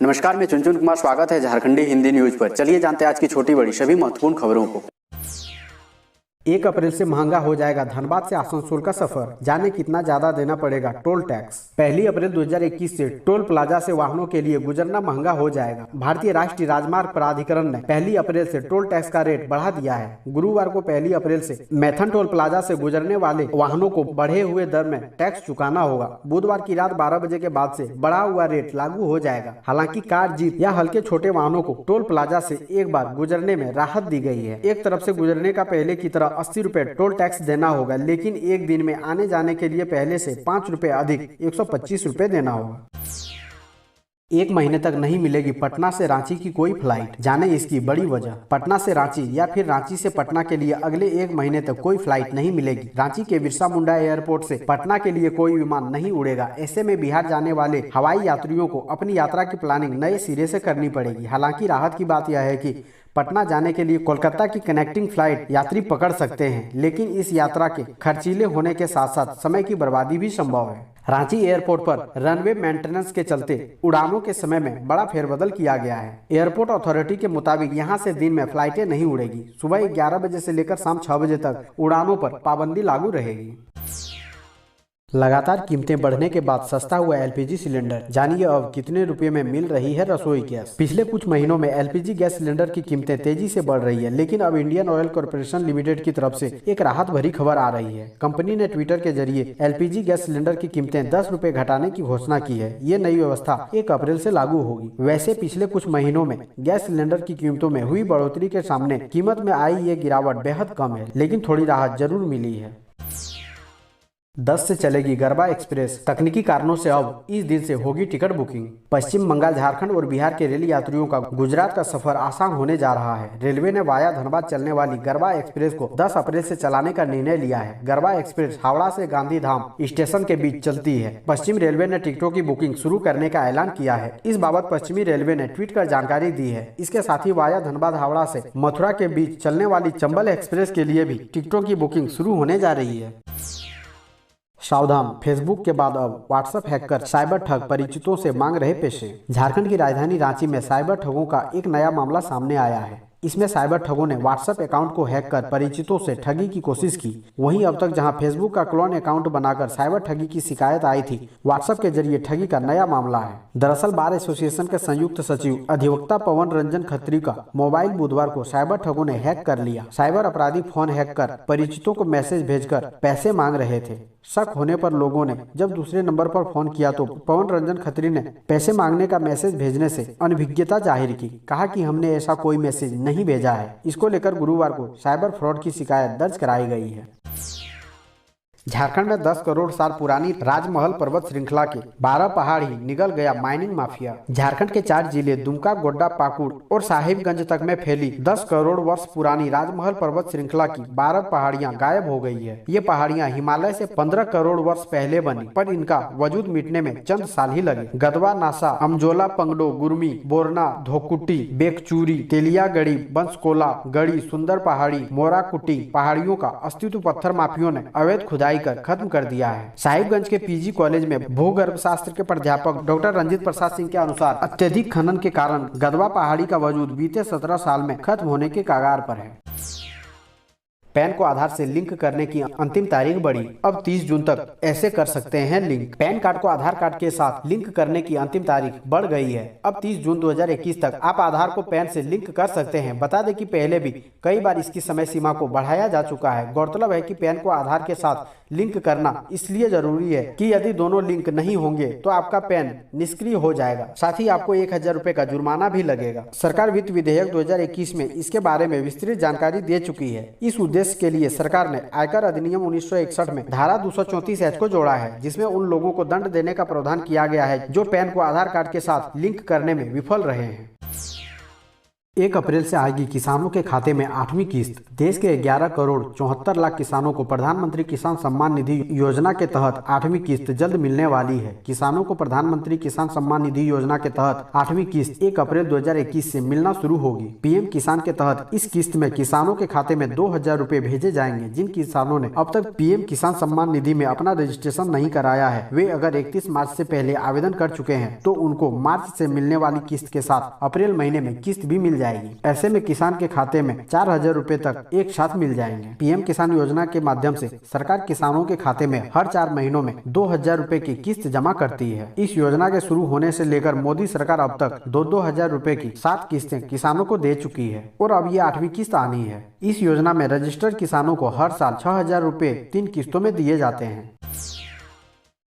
नमस्कार, मैं चुनचुन कुमार। स्वागत है झारखंडी हिंदी न्यूज पर। चलिए जानते हैं आज की छोटी बड़ी सभी महत्वपूर्ण खबरों को। 1 अप्रैल से महंगा हो जाएगा धनबाद से आसनसोल का सफर। जाने कितना ज्यादा देना पड़ेगा टोल टैक्स। 1 अप्रैल 2021 से टोल प्लाजा से वाहनों के लिए गुजरना महंगा हो जाएगा। भारतीय राष्ट्रीय राजमार्ग प्राधिकरण ने 1 अप्रैल से टोल टैक्स का रेट बढ़ा दिया है। गुरुवार को 1 अप्रैल से मैथन टोल प्लाजा से गुजरने वाले वाहनों को बढ़े हुए दर में टैक्स चुकाना होगा। बुधवार की रात 12 बजे के बाद से बढ़ा हुआ रेट लागू हो जाएगा। हालांकि कार, जीप या हल्के छोटे वाहनों को टोल प्लाजा से एक बार गुजरने में राहत दी गई है। एक तरफ से गुजरने का पहले की तरह 80 रुपए टोल टैक्स देना होगा, लेकिन एक दिन में आने जाने के लिए पहले से 5 रुपए अधिक 125 रुपए देना होगा। 1 महीने तक नहीं मिलेगी पटना से रांची की कोई फ्लाइट। जाने इसकी बड़ी वजह। पटना से रांची या फिर रांची से पटना के लिए अगले 1 महीने तक कोई फ्लाइट नहीं मिलेगी। रांची के बिरसा मुंडा एयरपोर्ट से पटना के लिए कोई विमान नहीं उड़ेगा। ऐसे में बिहार जाने वाले हवाई यात्रियों को अपनी यात्रा की प्लानिंग नए सिरे से करनी पड़ेगी। हालांकि राहत की बात यह है कि पटना जाने के लिए कोलकाता की कनेक्टिंग फ्लाइट यात्री पकड़ सकते हैं, लेकिन इस यात्रा के खर्चीले होने के साथ साथ समय की बर्बादी भी संभव है। रांची एयरपोर्ट पर रनवे मेंटेनेंस के चलते उड़ानों के समय में बड़ा फेरबदल किया गया है। एयरपोर्ट अथॉरिटी के मुताबिक यहां से दिन में फ्लाइटें नहीं उड़ेगी। सुबह 11 बजे से लेकर शाम 6 बजे तक उड़ानों पर पाबंदी लागू रहेगी। लगातार कीमतें बढ़ने के बाद सस्ता हुआ एलपीजी सिलेंडर। जानिए अब कितने रुपए में मिल रही है रसोई गैस। पिछले कुछ महीनों में एलपीजी गैस सिलेंडर की कीमतें तेजी से बढ़ रही है, लेकिन अब इंडियन ऑयल कॉर्पोरेशन लिमिटेड की तरफ से एक राहत भरी खबर आ रही है। कंपनी ने ट्विटर के जरिए एलपीजी गैस सिलेंडर की कीमतें 10 रुपए घटाने की घोषणा की है। ये नई व्यवस्था 1 अप्रैल से लागू होगी। वैसे पिछले कुछ महीनों में गैस सिलेंडर की कीमतों में हुई बढ़ोतरी के सामने कीमत में आई ये गिरावट बेहद कम है, लेकिन थोड़ी राहत जरूर मिली है। 10 से चलेगी गरबा एक्सप्रेस। तकनीकी कारणों से अब इस दिन से होगी टिकट बुकिंग। पश्चिम बंगाल, झारखंड और बिहार के रेल यात्रियों का गुजरात का सफर आसान होने जा रहा है। रेलवे ने वाया धनबाद चलने वाली गरबा एक्सप्रेस को 10 अप्रैल से चलाने का निर्णय लिया है। गरबा एक्सप्रेस हावड़ा से गांधीधाम स्टेशन के बीच चलती है। पश्चिम रेलवे ने टिकटों की बुकिंग शुरू करने का ऐलान किया है। इस बाबत पश्चिमी रेलवे ने ट्वीट कर जानकारी दी है। इसके साथ ही वाया धनबाद हावड़ा से मथुरा के बीच चलने वाली चंबल एक्सप्रेस के लिए भी टिकटों की बुकिंग शुरू होने जा रही है। सावधान, फेसबुक के बाद अब व्हाट्सएप हैकर साइबर ठग परिचितों से मांग रहे पैसे। झारखंड की राजधानी रांची में साइबर ठगों का एक नया मामला सामने आया है। इसमें साइबर ठगों ने व्हाट्सएप अकाउंट को हैक कर परिचितों से ठगी की कोशिश की। वहीं अब तक जहां फेसबुक का क्लोन अकाउंट बनाकर साइबर ठगी की शिकायत आई थी, व्हाट्सएप के जरिए ठगी का नया मामला है। दरअसल बार एसोसिएशन के संयुक्त सचिव अधिवक्ता पवन रंजन खत्री का मोबाइल बुधवार को साइबर ठगों ने हैक कर लिया। साइबर अपराधी फोन हैक कर परिचितों को मैसेज भेजकर पैसे मांग रहे थे। शक होने पर लोगों ने जब दूसरे नंबर पर फोन किया तो पवन रंजन खत्री ने पैसे मांगने का मैसेज भेजने से अनभिज्ञता जाहिर की। कहा कि हमने ऐसा कोई मैसेज नहीं भेजा है। इसको लेकर गुरुवार को साइबर फ्रॉड की शिकायत दर्ज कराई गई है। झारखंड में 10 करोड़ साल पुरानी राजमहल पर्वत श्रृंखला के 12 पहाड़ ही निगल गया माइनिंग माफिया। झारखंड के 4 जिले दुमका, गोड्डा, पाकुड़ और साहिबगंज तक में फैली 10 करोड़ वर्ष पुरानी राजमहल पर्वत श्रृंखला की 12 पहाड़ियां गायब हो गई है। ये पहाड़ियां हिमालय से 15 करोड़ वर्ष पहले बनी, पर इनका वजूद मिटने में चंद साल ही लगे। गदवा, नासा, अमजोला, पंगडो, गुरमी, बोरना, धोकुटी, बेकचूरी, तेलियागढ़ी, बंसकोला, गढ़ी, सुंदर पहाड़ी, मोराकुटी पहाड़ियों का अस्तित्व पत्थर माफियों ने अवैध खुदाई कर खत्म कर दिया है। साहिबगंज के पीजी कॉलेज में भूगर्भ शास्त्र के प्राध्यापक डॉक्टर रंजीत प्रसाद सिंह के अनुसार अत्यधिक खनन के कारण गदवा पहाड़ी का वजूद बीते 17 साल में खत्म होने के कगार पर है। पैन को आधार से लिंक करने की अंतिम तारीख बढ़ी। अब 30 जून तक ऐसे कर सकते हैं लिंक। पैन कार्ड को आधार कार्ड के साथ लिंक करने की अंतिम तारीख बढ़ गई है। अब 30 जून 2021 तक आप आधार को पैन से लिंक कर सकते हैं। बता दें कि पहले भी कई बार इसकी समय सीमा को बढ़ाया जा चुका है। गौरतलब है कि पैन को आधार के साथ लिंक करना इसलिए जरूरी है कि यदि दोनों लिंक नहीं होंगे तो आपका पैन निष्क्रिय हो जाएगा। साथ ही आपको 1000 रुपए का जुर्माना भी लगेगा। सरकार वित्त विधेयक 2021 में इसके बारे में विस्तृत जानकारी दे चुकी है। इस उद्देश्य के लिए सरकार ने आयकर अधिनियम 1961 में धारा 234H को जोड़ा है, जिसमें उन लोगों को दंड देने का प्रावधान किया गया है जो पैन को आधार कार्ड के साथ लिंक करने में विफल रहे हैं। 1 अप्रैल से आएगी किसानों के खाते में 8वीं किस्त। देश के 11 करोड़ 74 लाख किसानों को प्रधानमंत्री किसान सम्मान निधि योजना के तहत 8वीं किस्त जल्द मिलने वाली है। किसानों को प्रधानमंत्री किसान सम्मान निधि योजना के तहत 8वीं किस्त 1 अप्रैल 2021 से मिलना शुरू होगी। पीएम किसान के तहत इस किस्त में किसानों के खाते में 2000 रुपए भेजे जाएंगे। जिन किसानों ने अब तक पीएम किसान सम्मान निधि में अपना रजिस्ट्रेशन नहीं कराया है, वे अगर 31 मार्च से पहले आवेदन कर चुके हैं तो उनको मार्च से मिलने वाली किस्त के साथ अप्रैल महीने में किस्त भी मिल जाएगी। ऐसे में किसान के खाते में 4000 रुपए तक एक साथ मिल जाएंगे। पीएम किसान योजना के माध्यम से सरकार किसानों के खाते में हर 4 महीनों में 2000 रुपए की किस्त जमा करती है। इस योजना के शुरू होने से लेकर मोदी सरकार अब तक 2-2000 रुपए की 7 किस्तें किसानों को दे चुकी है और अब ये 8वीं किस्त आनी है। इस योजना में रजिस्टर्ड किसानों को हर साल 6000 रुपए 3 किस्तों में दिए जाते हैं।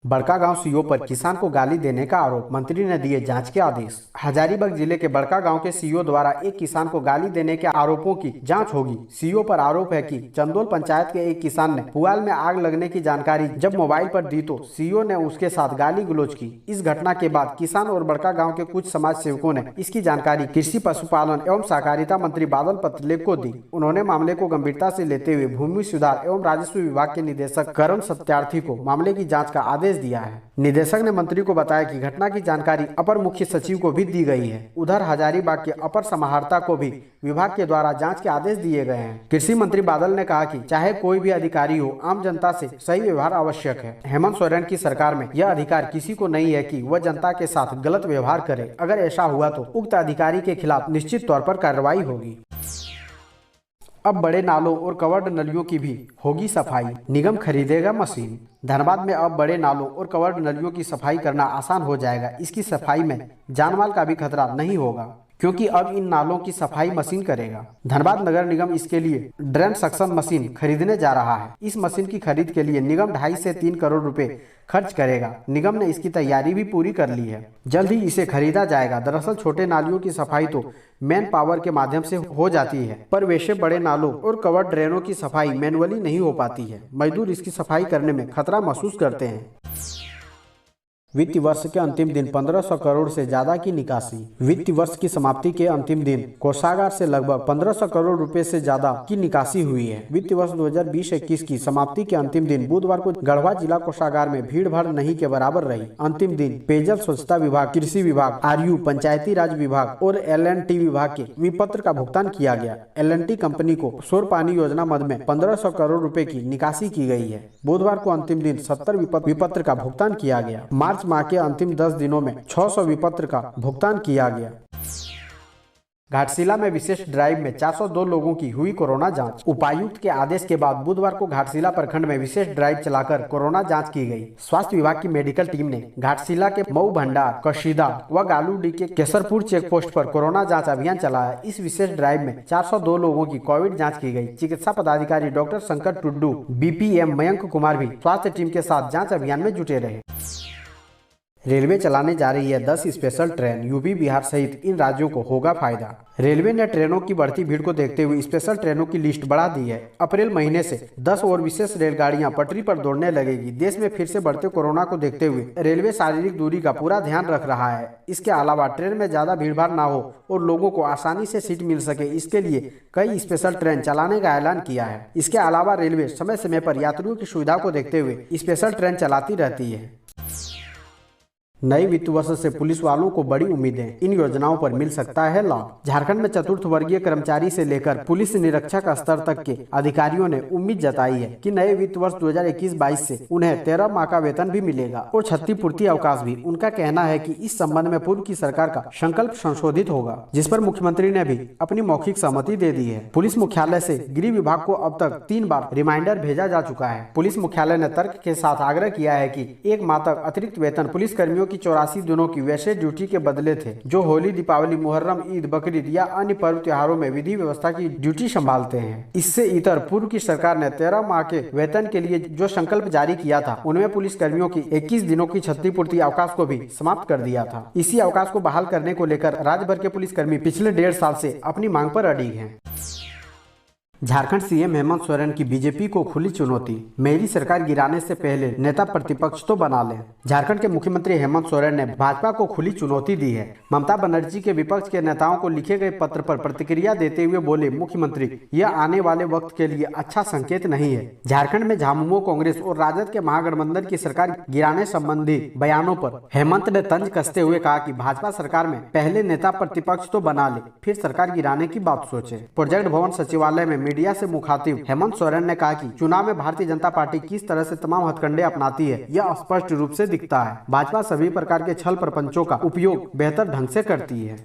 बड़कागांव सीओ पर किसान को गाली देने का आरोप, मंत्री ने दिए जांच के आदेश। हजारीबाग जिले के बड़कागांव के सीओ द्वारा एक किसान को गाली देने के आरोपों की जांच होगी। सीओ पर आरोप है कि चंदोल पंचायत के एक किसान ने पुआल में आग लगने की जानकारी जब मोबाइल पर दी तो सीओ ने उसके साथ गाली गलौज की। इस घटना के बाद किसान और बड़कागांव के कुछ समाज सेवकों ने इसकी जानकारी कृषि पशुपालन एवं सहकारिता मंत्री बादल पत्रलेख को दी। उन्होंने मामले को गंभीरता से लेते हुए भूमि सुधार एवं राजस्व विभाग के निदेशक करण सत्यार्थी को मामले की जाँच का आदेश दिया है। निदेशक ने मंत्री को बताया कि घटना की जानकारी अपर मुख्य सचिव को भी दी गई है। उधर हजारीबाग के अपर समाहर्ता को भी विभाग के द्वारा जांच के आदेश दिए गए हैं। कृषि मंत्री बादल ने कहा कि चाहे कोई भी अधिकारी हो, आम जनता से सही व्यवहार आवश्यक है। हेमंत सोरेन की सरकार में यह अधिकार किसी को नहीं है कि वह जनता के साथ गलत व्यवहार करे। अगर ऐसा हुआ तो उक्त अधिकारी के खिलाफ निश्चित तौर पर कार्रवाई होगी। अब बड़े नालों और कवर्ड नलियों की भी होगी सफाई, निगम खरीदेगा मशीन। धनबाद में अब बड़े नालों और कवर्ड नलियों की सफाई करना आसान हो जाएगा। इसकी सफाई में जानमाल का भी खतरा नहीं होगा क्योंकि अब इन नालों की सफाई मशीन करेगा। धनबाद नगर निगम इसके लिए ड्रेन सक्शन मशीन खरीदने जा रहा है। इस मशीन की खरीद के लिए निगम 2.5 से 3 करोड़ रुपए खर्च करेगा। निगम ने इसकी तैयारी भी पूरी कर ली है। जल्द ही इसे खरीदा जाएगा। दरअसल छोटे नालियों की सफाई तो मैन पावर के माध्यम से हो जाती है, पर वैसे बड़े नालों और कवर्ड ड्रेनों की सफाई मैनुअली नहीं हो पाती है। मजदूर इसकी सफाई करने में खतरा महसूस करते हैं। वित्तीय वर्ष के अंतिम दिन 1500 करोड़ से ज्यादा की निकासी। वित्तीय वर्ष की समाप्ति के अंतिम दिन कोषागार से लगभग 1500 करोड़ रुपए से ज्यादा की निकासी हुई है। वित्तीय वर्ष 2020-21 की समाप्ति के अंतिम दिन बुधवार को गढ़वा जिला कोषागार में भीड़ भाड़ नहीं के बराबर रही। अंतिम दिन पेयजल स्वच्छता विभाग, कृषि विभाग, आरयू, पंचायती राज विभाग और LNT विभाग के विपत्र का भुगतान किया गया। LNT कंपनी को सौर पानी योजना मद में 1500 करोड़ रुपए की निकासी की गई है। बुधवार को अंतिम दिन 70 विपत्र का भुगतान किया गया। मार्च माह के अंतिम 10 दिनों में 600 विपत्र का भुगतान किया गया। घाटशिला में विशेष ड्राइव में 402 लोगों की हुई कोरोना जांच। उपायुक्त के आदेश के बाद बुधवार को घाटशिला प्रखंड में विशेष ड्राइव चलाकर कोरोना जांच की गई। स्वास्थ्य विभाग की मेडिकल टीम ने घाटशिला के मऊ भंडार, कशीदा व गालूडी के केसरपुर चेक पोस्ट पर कोरोना जाँच अभियान चलाया। इस विशेष ड्राइव में 402 लोगों की कोविड जाँच की गई। चिकित्सा पदाधिकारी डॉक्टर शंकर टुड्डू, BPM मयंक कुमार भी स्वास्थ्य टीम के साथ जाँच अभियान में जुटे रहे। रेलवे चलाने जा रही है 10 स्पेशल ट्रेन। यूपी, बिहार सहित इन राज्यों को होगा फायदा। रेलवे ने ट्रेनों की बढ़ती भीड़ को देखते हुए स्पेशल ट्रेनों की लिस्ट बढ़ा दी है। अप्रैल महीने से 10 और विशेष रेलगाड़ियां पटरी पर दौड़ने लगेगी। देश में फिर से बढ़ते कोरोना को देखते हुए रेलवे शारीरिक दूरी का पूरा ध्यान रख रहा है। इसके अलावा ट्रेन में ज्यादा भीड़भाड़ ना हो और लोगों को आसानी से सीट मिल सके, इसके लिए कई स्पेशल ट्रेन चलाने का ऐलान किया है। इसके अलावा रेलवे समय समय पर यात्रियों की सुविधा को देखते हुए स्पेशल ट्रेन चलाती रहती है। नए वित्त वर्ष से पुलिस वालों को बड़ी उम्मीदें, इन योजनाओं पर मिल सकता है लाभ। झारखंड में चतुर्थ वर्गीय कर्मचारी से लेकर पुलिस निरीक्षक स्तर तक के अधिकारियों ने उम्मीद जताई है कि नए वित्त वर्ष 2021-22 से उन्हें 13 माह का वेतन भी मिलेगा और क्षतिपूर्ति अवकाश भी। उनका कहना है कि इस संबंध में पूर्व की सरकार का संकल्प संशोधित होगा, जिस पर मुख्यमंत्री ने भी अपनी मौखिक सहमति दे दी है। पुलिस मुख्यालय से गृह विभाग को अब तक 3 बार रिमाइंडर भेजा जा चुका है। पुलिस मुख्यालय ने तर्क के साथ आग्रह किया है कि 1 माह तक अतिरिक्त वेतन पुलिस कर्मियों की 84 दिनों की वैसे ड्यूटी के बदले थे जो होली, दीपावली, मुहर्रम, ईद, बकरीद या अन्य पर्व त्योहारों में विधि व्यवस्था की ड्यूटी संभालते हैं। इससे इतर पूर्व की सरकार ने 13 माह के वेतन के लिए जो संकल्प जारी किया था, उनमें पुलिस कर्मियों की 21 दिनों की क्षतिपूर्ति अवकाश को भी समाप्त कर दिया था। इसी अवकाश को बहाल करने को लेकर राज्य भर के पुलिसकर्मी पिछले 1.5 साल से अपनी मांग पर अड़िग हैं। झारखंड सीएम हेमंत सोरेन की बीजेपी को खुली चुनौती, मेरी सरकार गिराने से पहले नेता प्रतिपक्ष तो बना लें। झारखंड के मुख्यमंत्री हेमंत सोरेन ने भाजपा को खुली चुनौती दी है। ममता बनर्जी के विपक्ष के नेताओं को लिखे गए पत्र पर प्रतिक्रिया देते हुए बोले मुख्यमंत्री, यह आने वाले वक्त के लिए अच्छा संकेत नहीं है। झारखंड में झामुमो कांग्रेस और राजद के महागठबंधन की सरकार गिराने संबंधी बयानों पर हेमंत ने तंज कसते हुए कहा कि भाजपा सरकार में पहले नेता प्रतिपक्ष तो बना ले, फिर सरकार गिराने की बात सोचे। प्रोजेक्ट भवन सचिवालय में मीडिया से मुखातिब हेमंत सोरेन ने कहा कि चुनाव में भारतीय जनता पार्टी किस तरह से तमाम हथकंडे अपनाती है, यह स्पष्ट रूप से दिखता है। भाजपा सभी प्रकार के छल प्रपंचों का उपयोग बेहतर ढंग से करती है।